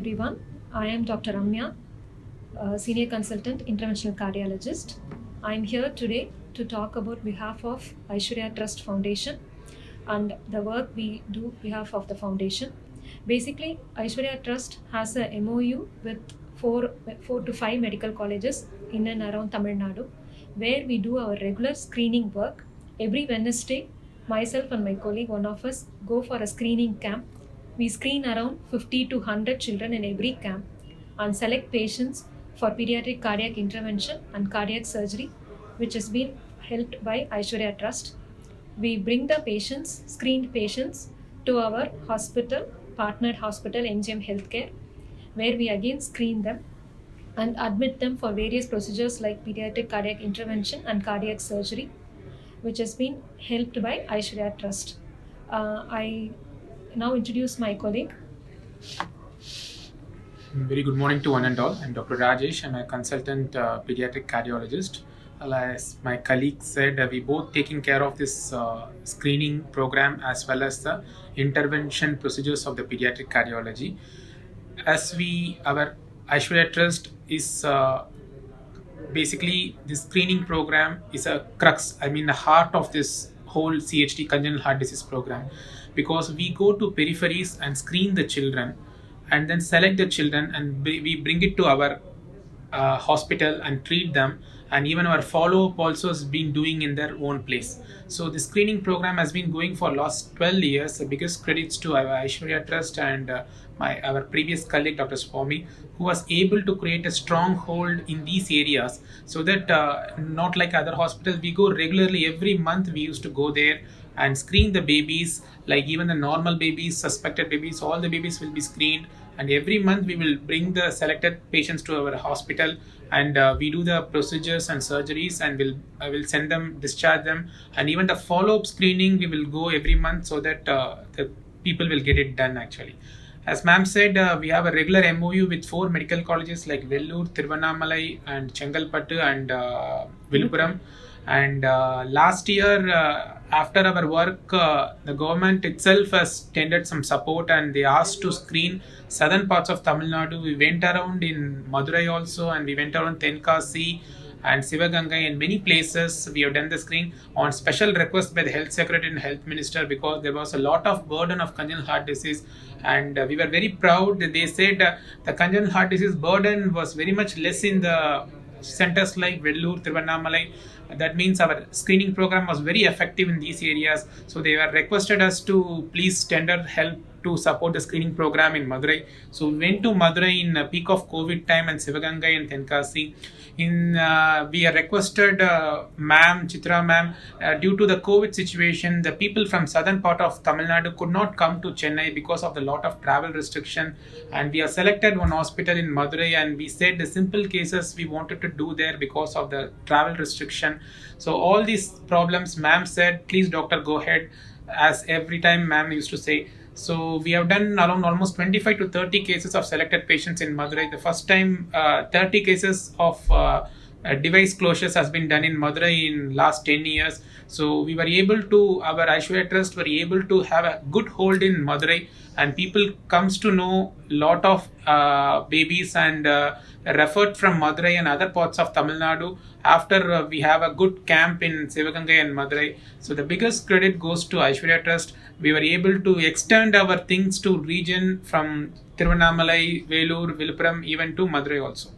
everyone. I am Dr. Ramya, Senior Consultant Interventional Cardiologist. I am here today to talk about behalf of Aishwarya Trust Foundation and the work we do behalf of the foundation. Basically, Aishwarya Trust has a MOU with four to five medical colleges in and around Tamil Nadu, where we do our regular screening work. Every Wednesday, myself and my colleague, one of us, go for a screening camp. We screen around 50 to 100 children in every camp and select patients for pediatric cardiac intervention and cardiac surgery, which has been helped by Aishwarya Trust. We bring the patients, screened patients, to our hospital, partnered hospital, NGM Healthcare, where we again screen them and admit them for various procedures like pediatric cardiac intervention and cardiac surgery, which has been helped by Aishwarya Trust. I now introduce my colleague. Very good morning to one and all. I'm Dr. Rajesh. I'm a consultant pediatric cardiologist. As my colleague said, we both taking care of this screening program as well as the intervention procedures of the pediatric cardiology. As our Aishwarya Trust is basically this screening program is a crux, the heart of this whole CHD congenital heart disease program, because we go to peripheries and screen the children and then select the children and we bring it to our hospital and treat them, and even our follow-up also has been doing in their own place. So the screening program has been going for last 12 years. The biggest credits to our Aishwarya Trust and our previous colleague Dr. Swami, who was able to create a stronghold in these areas, so that not like other hospitals, we go regularly. Every month we used to go there and screen the babies, like even the normal babies, suspected babies, all the babies will be screened. And every month we will bring the selected patients to our hospital and we do the procedures and surgeries, and I will send them, discharge them, and even the follow-up screening we will go every month, so that the people will get it done actually. As ma'am said, we have a regular MOU with four medical colleges like Vellore, Tiruvannamalai and Chengalpattu and Viluppuram. And last year, after our work, the government itself has tendered some support and they asked to screen southern parts of Tamil Nadu. We went around in Madurai also, and we went around Tenkasi and Sivagangai and many places. We have done the screen on special request by the Health Secretary and Health Minister, because there was a lot of burden of congenital heart disease, and we were very proud that they said the congenital heart disease burden was very much less in the centers like Vellore, Tiruvannamalai. That means our screening program was very effective in these areas. So they were requested us to please tender help to support the screening program in Madurai. So we went to Madurai in peak of COVID time, and Sivagangai and Tenkasi. We are requested ma'am, Chitra ma'am, due to the COVID situation, the people from southern part of Tamil Nadu could not come to Chennai because of the lot of travel restriction, and we have selected one hospital in Madurai, and we said the simple cases we wanted to do there because of the travel restriction. So all these problems, ma'am said, please doctor, go ahead, as every time ma'am used to say. So we have done around almost 25 to 30 cases of selected patients in Madurai. The first time 30 cases of device closures has been done in Madurai in last 10 years. So we were able to, our Aishwarya Trust were able to have a good hold in Madurai, and people comes to know lot of babies and referred from Madurai and other parts of Tamil Nadu after we have a good camp in Sivagangai and Madurai. So the biggest credit goes to Aishwarya Trust. We were able to extend our things to region from Tiruvannamalai, Vellore, Viluppuram, even to Madurai also.